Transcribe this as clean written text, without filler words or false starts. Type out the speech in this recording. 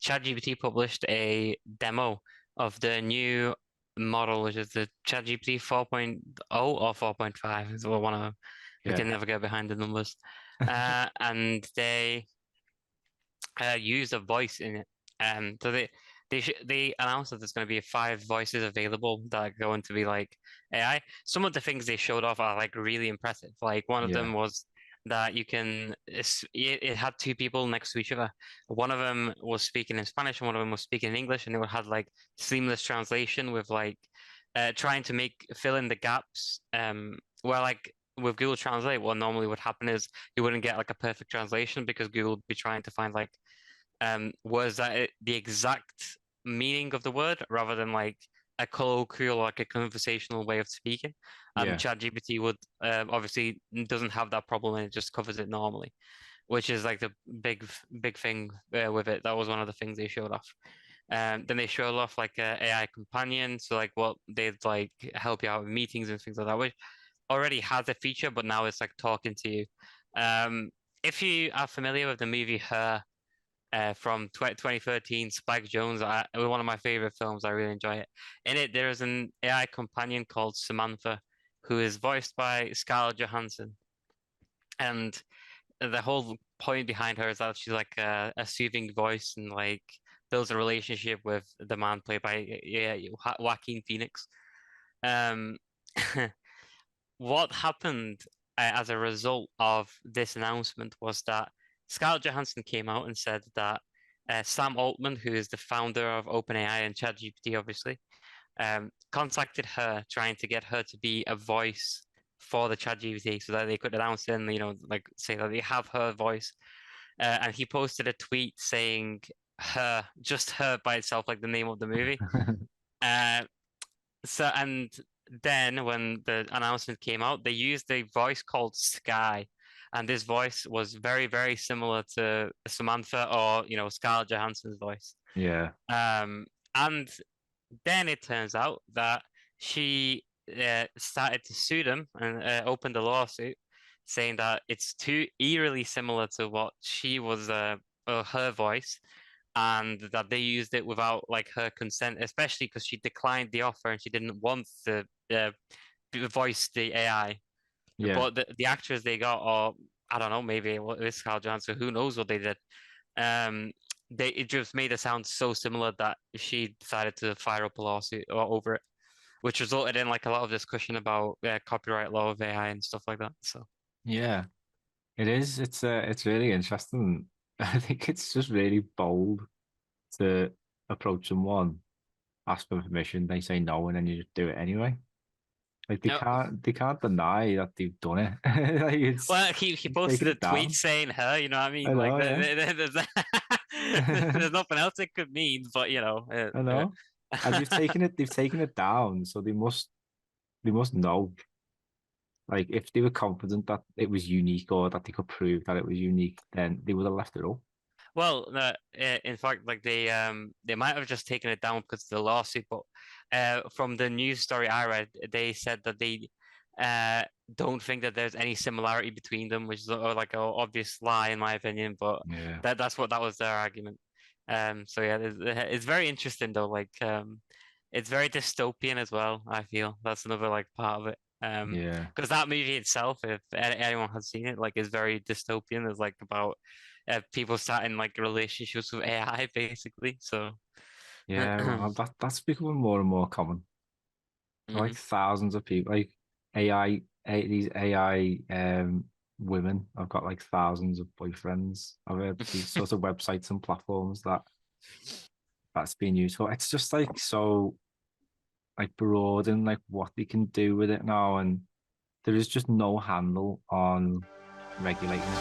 ChatGPT published a demo of the new model, which is the ChatGPT 4.0 or 4.5, is one of them. We Yeah. can never get behind the numbers. And they use a voice in it. So they announced that there's going to be 5 voices available that are going to be like AI. Some of the things they showed off are like really impressive. Like one of Yeah. them was that it had 2 people next to each other. One of them was speaking in Spanish and one of them was speaking in English, and it would have like seamless translation with like trying to make fill in the gaps. Where like with Google Translate, what normally would happen is you wouldn't get like a perfect translation because Google would be trying to find like was that the exact meaning of the word rather than like a colloquial, like a conversational way of speaking. Yeah. ChatGPT would obviously doesn't have that problem and it just covers it normally, which is like the big thing with it. That was one of the things they showed off. Then they showed off like a AI companion, so like what they'd like help you out with meetings and things like that, which already has a feature, but now it's like talking to you. Um, if you are familiar with the movie Her, from 2013, Spike Jonze. It was one of my favorite films. I really enjoy it. In it, there is an AI companion called Samantha, who is voiced by Scarlett Johansson. And the whole point behind her is that she's like a soothing voice and like builds a relationship with the man played by Joaquin Phoenix. Um, what happened as a result of this announcement was that Scarlett Johansson came out and said that Sam Altman, who is the founder of OpenAI and ChatGPT, obviously, contacted her trying to get her to be a voice for the ChatGPT so that they could announce it and, like say that they have her voice. And he posted a tweet saying her, just her by itself, like the name of the movie. Uh, and then when the announcement came out, they used a voice called Sky, and this voice was very, very similar to Samantha or Scarlett Johansson's voice. Yeah. Um, and then it turns out that she started to sue them and opened a lawsuit saying that it's too eerily similar to what she was her voice, and that they used it without like her consent, especially because she declined the offer and she didn't want to uh, voice the AI. Yeah. But the actors they got, or I don't know, maybe it was Scarlett Johansson, who knows what they did. Um, it just made it sound so similar that she decided to fire up a lawsuit over it, which resulted in like a lot of discussion about copyright law of AI and stuff like that. So Yeah. It is. It's really interesting. I think it's just really bold to approach someone, ask for permission, they say no, and then you just do it anyway. Like no, they can't deny that they've done it. Like well, he it's posted taking a it tweet down. saying her, you know what I I mean? Like know, yeah. there's there's nothing else it could mean, but I know. And they've taken it down, so they must know. Like if they were confident that it was unique or that they could prove that it was unique, then they would have left it up. Well, in fact, like they might have just taken it down because of the lawsuit, but from the news story I read, they said that they uh don't think that there's any similarity between them, which is like an obvious lie in my opinion, but Yeah. that was their argument. So yeah, it's very interesting though. Like it's very dystopian as well. I feel that's another like part of it. Yeah. Because that movie itself, if anyone has seen it, like is very dystopian. It's like about people starting like relationships with AI basically. So Yeah. Well, that's becoming more and more common. Like mhm. thousands of people, like these AI women have got like thousands of boyfriends. I've heard these sorts of websites and platforms that's being used for. It's just like so like broad and like what they can do with it now, and there is just no handle on regulating it.